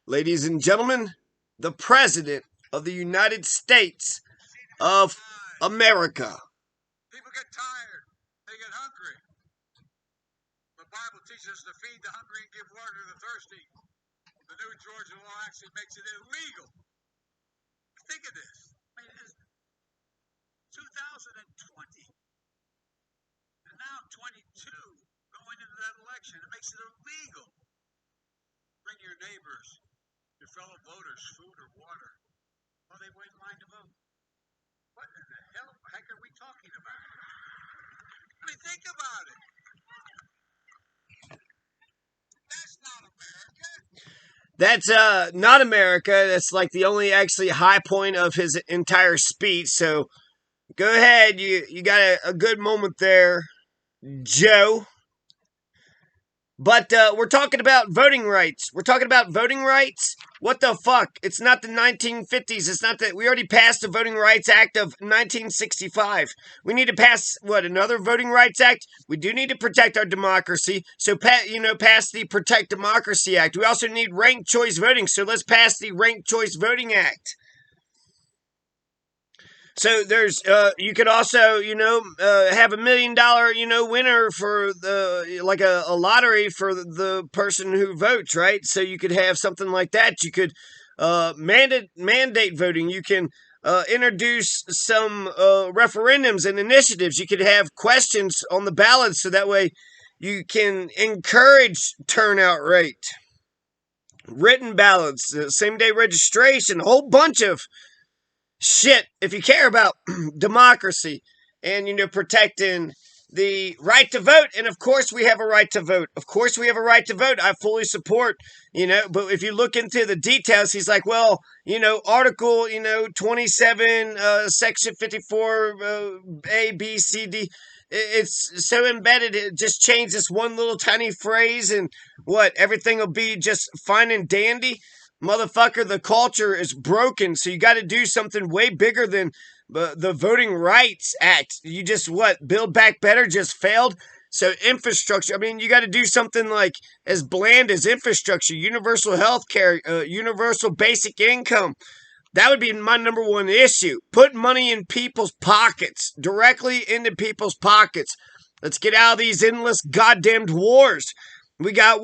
ladies and gentlemen, the President of the United States of America. People get tired. They get hungry. The Bible teaches us to feed the hungry and give water to the thirsty. The new Georgia law actually makes it illegal. Think of this. I mean, it's 2020. And now 22 going into that election. It makes it illegal. Bring your neighbors, your fellow voters, food or water while they wait in line to vote. What in the heck are we talking about? I mean, think about it. That's not America. That's not America. That's like the only actually high point of his entire speech. So go ahead. You got a good moment there, Joe. But we're talking about voting rights. We're talking about voting rights. What the fuck? It's not the 1950s. It's not that we already passed the Voting Rights Act of 1965. We need to pass another Voting Rights Act. We do need to protect our democracy. So pass the Protect Democracy Act. We also need ranked choice voting. So let's pass the Ranked Choice Voting Act. So there's you could also have $1 million winner for the like a lottery for the person who votes, right? So you could have something like that. You could mandate voting. You can introduce some referendums and initiatives. You could have questions on the ballot so that way you can encourage turnout rate, written ballots, same day registration, a whole bunch of shit. If you care about democracy and protecting the right to vote, and of course we have a right to vote. Of course we have a right to vote. I fully support, but if you look into the details, he's like, well, Article, 27, Section 54, A, B, C, D. It's so embedded. It just changed this one little tiny phrase, and everything will be just fine and dandy. Motherfucker, the culture is broken, so you got to do something way bigger than the Voting Rights Act. You just Build Back Better just failed. So infrastructure, I mean, you got to do something like as bland as infrastructure, universal health care, universal basic income. That would be my number one issue. Put money in people's pockets, directly into people's pockets. Let's get out of these endless goddamned wars. We got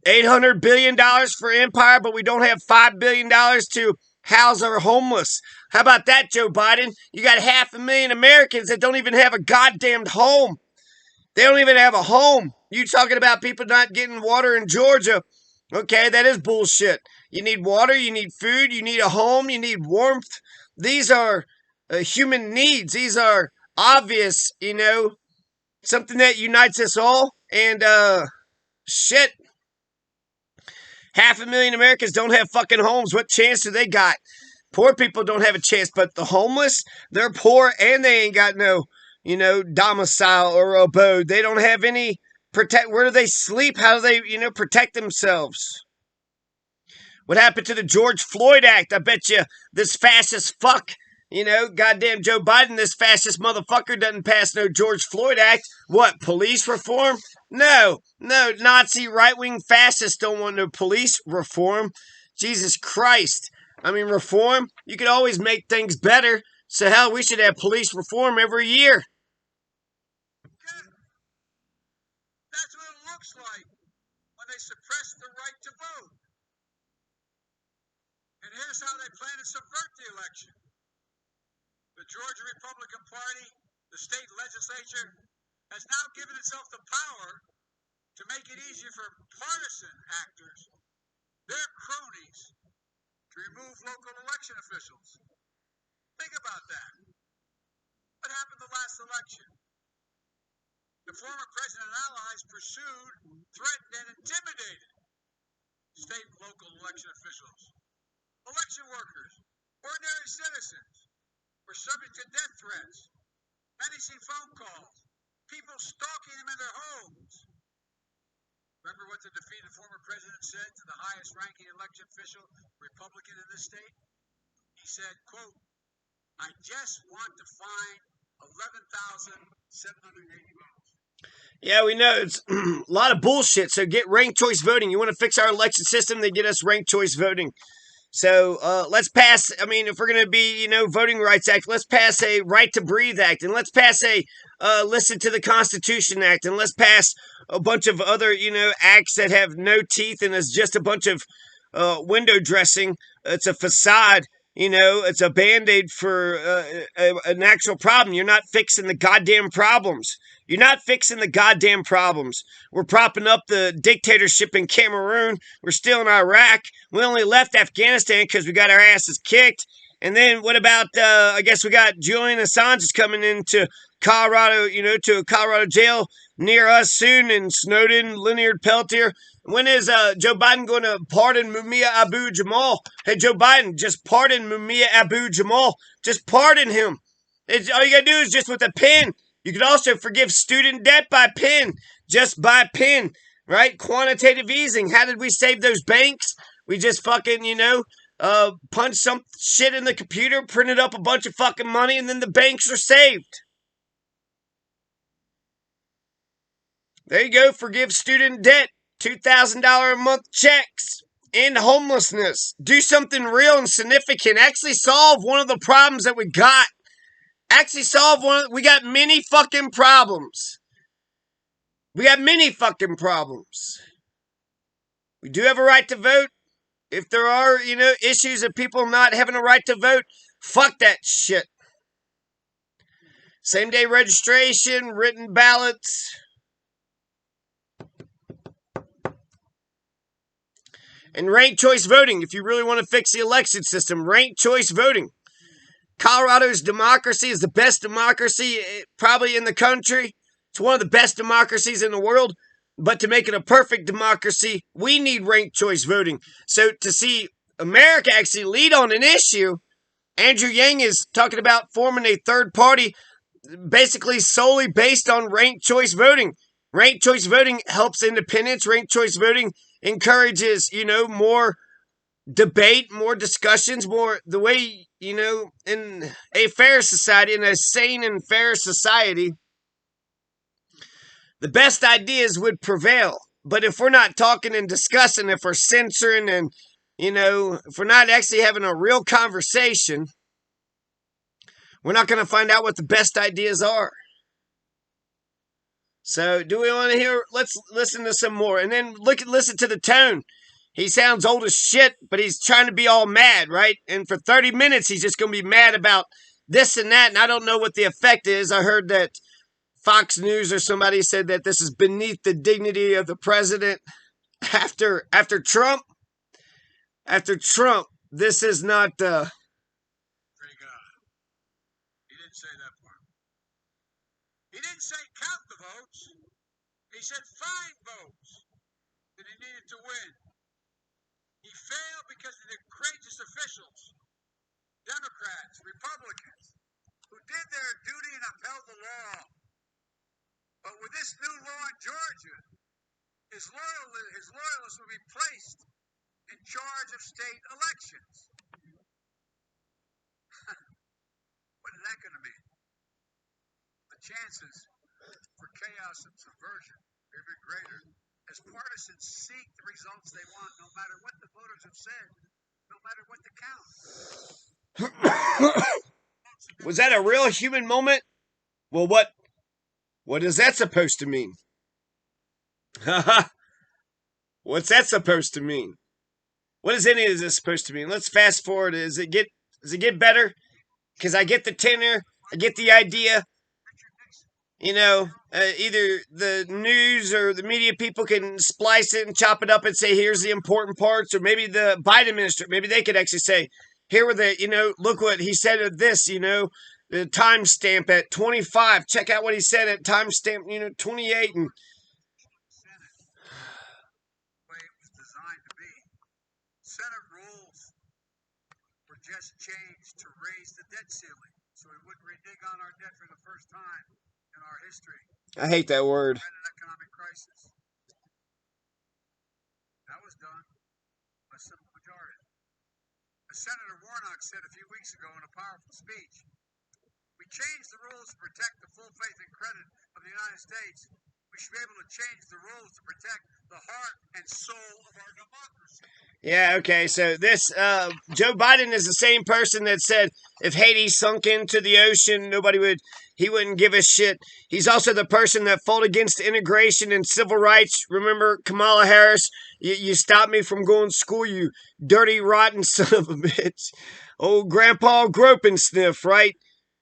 $800 billion for Empire, but we don't have $5 billion to house our homeless. How about that, Joe Biden? You got 500,000 Americans that don't even have a goddamned home. They don't even have a home. You talking about people not getting water in Georgia. Okay, that is bullshit. You need water, you need food, you need a home, you need warmth. These are human needs. These are obvious, something that unites us all. And, shit. 500,000 Americans don't have fucking homes. What chance do they got? Poor people don't have a chance, but the homeless, they're poor and they ain't got no, domicile or abode. They don't have any where do they sleep? How do they, protect themselves? What happened to the George Floyd Act? I bet you this fascist fuck, goddamn Joe Biden, this fascist motherfucker doesn't pass no George Floyd Act. What, police reform? No, Nazi right-wing fascists don't want no police reform. Jesus Christ. I mean, reform? You could always make things better. So hell, we should have police reform every year. That's what it looks like when they suppress the right to vote. And here's how they plan to subvert the election. The Georgia Republican Party, the state legislature, has now given itself the power to make it easier for partisan actors, their cronies, to remove local election officials. Think about that. What happened the last election? The former president and allies pursued, threatened, and intimidated state and local election officials. Election workers, ordinary citizens, were subject to death threats, menacing phone calls, people stalking them in their homes. Remember what the defeated former president said to the highest ranking election official, Republican in this state? He said, quote, I just want to find 11,780 votes. Yeah, we know it's a lot of bullshit. So get ranked choice voting. You want to fix our election system? They get us ranked choice voting. So let's pass. I mean, if we're going to be, Voting Rights Act, let's pass a Right to Breathe Act, and let's pass a Listen to the Constitution Act, and let's pass a bunch of other, acts that have no teeth and is just a bunch of window dressing. It's a facade. It's a band aid for an actual problem. You're not fixing the goddamn problems. You're not fixing the goddamn problems. We're propping up the dictatorship in Cameroon. We're still in Iraq. We only left Afghanistan because we got our asses kicked. And then what about, I guess we got Julian Assange is coming into Colorado, to a Colorado jail near us soon, and Snowden, Leonard Peltier. When is Joe Biden going to pardon Mumia Abu Jamal? Hey, Joe Biden, just pardon Mumia Abu Jamal. Just pardon him. All you got to do is just with a pen. You could also forgive student debt by pen, just by pen, right? Quantitative easing. How did we save those banks? We just fucking, punch some shit in the computer, printed up a bunch of fucking money, and then the banks are saved. There you go. Forgive student debt. $2,000 a month checks. End homelessness. Do something real and significant. Actually solve one of the problems that we got. Actually solve one. We got many fucking problems. We got many fucking problems. We do have a right to vote. If there are, issues of people not having a right to vote, fuck that shit. Same day registration, written ballots. And ranked choice voting. If you really want to fix the election system, ranked choice voting. Colorado's democracy is the best democracy probably in the country. It's one of the best democracies in the world. But to make it a perfect democracy, we need ranked choice voting. So to see America actually lead on an issue, Andrew Yang is talking about forming a third party basically solely based on ranked choice voting. Ranked choice voting helps independence. Ranked choice voting encourages, more debate, more discussions, more the way, in a fair society, in a sane and fair society, the best ideas would prevail. But if we're not talking and discussing, if we're censoring and, if we're not actually having a real conversation, we're not going to find out what the best ideas are. So do we want to hear? Let's listen to some more. And then listen to the tone. He sounds old as shit, but he's trying to be all mad, right? And for 30 minutes, he's just going to be mad about this and that. And I don't know what the effect is. I heard that Fox News or somebody said that this is beneath the dignity of the president after Trump. After Trump, this is not. He didn't say that part. He didn't say count the votes. He said find votes that he needed to win. He failed because of the courageous officials, Democrats, Republicans, who did their duty and upheld the law. But with this new law in Georgia, his loyalists will be placed in charge of state elections. What is that going to mean? The chances for chaos and subversion are even greater as partisans seek the results they want, no matter what the voters have said, no matter what the count. Was that a real human moment? Well, what is that supposed to mean? What's that supposed to mean? What is any of this supposed to mean? Let's fast forward. Does it get better? Because I get the tenor, I get the idea. Either the news or the media people can splice it and chop it up and say, here's the important parts, or maybe the Biden administration, maybe they could actually say, here were the, look what he said of this, the timestamp at 25. Check out what he said at timestamp, 28. And Senate rules were just changed to raise the debt ceiling so we wouldn't renege on our debt for the first time in our history. I hate that word. An economic crisis. That was done by a simple majority. As Senator Warnock said a few weeks ago in a powerful speech, we changed the rules to protect the full faith and credit of the United States We should be able to change the rules to protect the heart and soul of our democracy. Yeah, okay, so this, Joe Biden is the same person that said if Haiti sunk into the ocean, he wouldn't give a shit. He's also the person that fought against integration and civil rights. Remember Kamala Harris? You stopped me from going to school, you dirty, rotten son of a bitch. Old Grandpa Groping Sniff, right?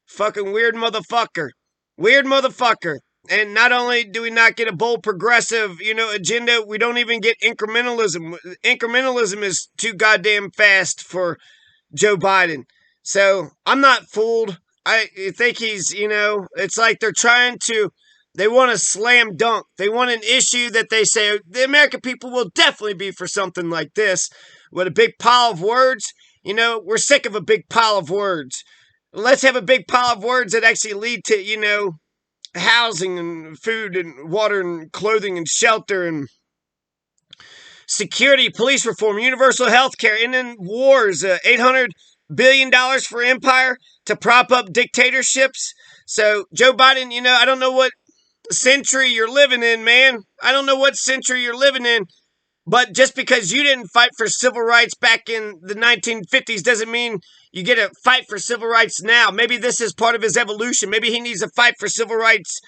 Fucking weird motherfucker. Weird motherfucker. And not only do we not get a bold progressive, agenda, we don't even get incrementalism. Incrementalism is too goddamn fast for Joe Biden. So I'm not fooled. I think it's like they want a slam dunk. They want an issue that they say the American people will definitely be for something like this with a big pile of words. We're sick of a big pile of words. Let's have a big pile of words that actually lead to, housing and food and water and clothing and shelter and security, police reform, universal health care, and then wars. $800 billion for empire to prop up dictatorships. So, Joe Biden, I don't know what century you're living in, man. I don't know what century you're living in. But just because you didn't fight for civil rights back in the 1950s doesn't mean you get to fight for civil rights now. Maybe this is part of his evolution. Maybe he needs to fight for civil rights.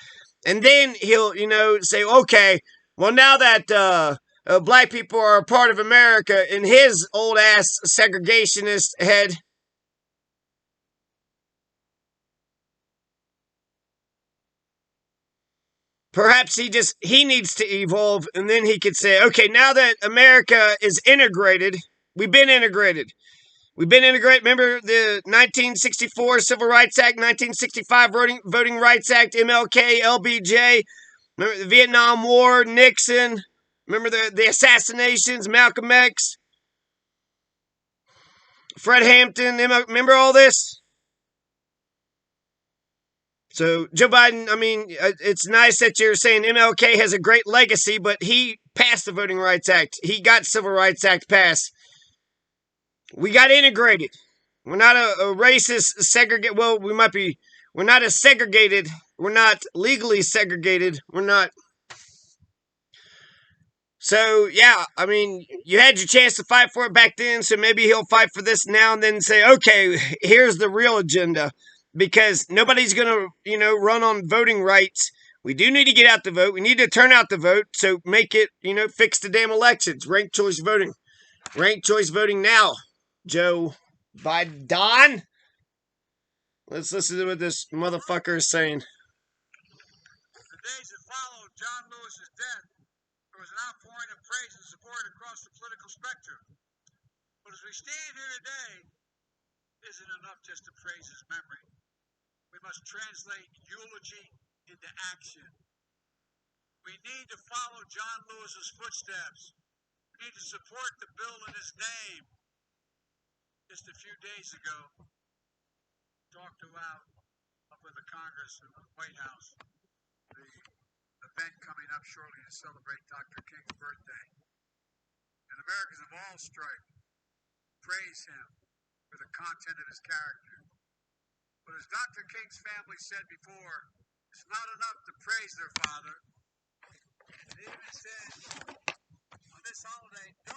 And then he'll, say, okay, well, now that black people are a part of America, in his old ass segregationist head, perhaps he needs to evolve, and then he could say, okay, now that America is integrated, we've been integrated. Remember the 1964 Civil Rights Act, 1965 Voting Rights Act, MLK, LBJ. Remember the Vietnam War, Nixon. Remember the assassinations, Malcolm X, Fred Hampton. Remember all this? So, Joe Biden, it's nice that you're saying MLK has a great legacy, but he passed the Voting Rights Act. He got Civil Rights Act passed. We got integrated. We're not a racist segregate. Well, we're not as segregated. We're not legally segregated. We're not. So, yeah, you had your chance to fight for it back then, so maybe he'll fight for this now and then say, okay, here's the real agenda. Because nobody's going to, run on voting rights. We do need to get out the vote. We need to turn out the vote. So make it, fix the damn elections. Ranked choice voting. Ranked choice voting now, Joe Biden. Let's listen to what this motherfucker is saying. The days that followed John Lewis's death, there was an outpouring of praise and support across the political spectrum. But as we stand here today, it isn't enough just to praise his memory. We must translate eulogy into action. We need to follow John Lewis's footsteps. We need to support the bill in his name. Just a few days ago, talked about up in the Congress and the White House, the event coming up shortly to celebrate Dr. King's birthday. And Americans of all stripes praise him for the content of his character. But as Dr. King's family said before, it's not enough to praise their father. They even said on this holiday,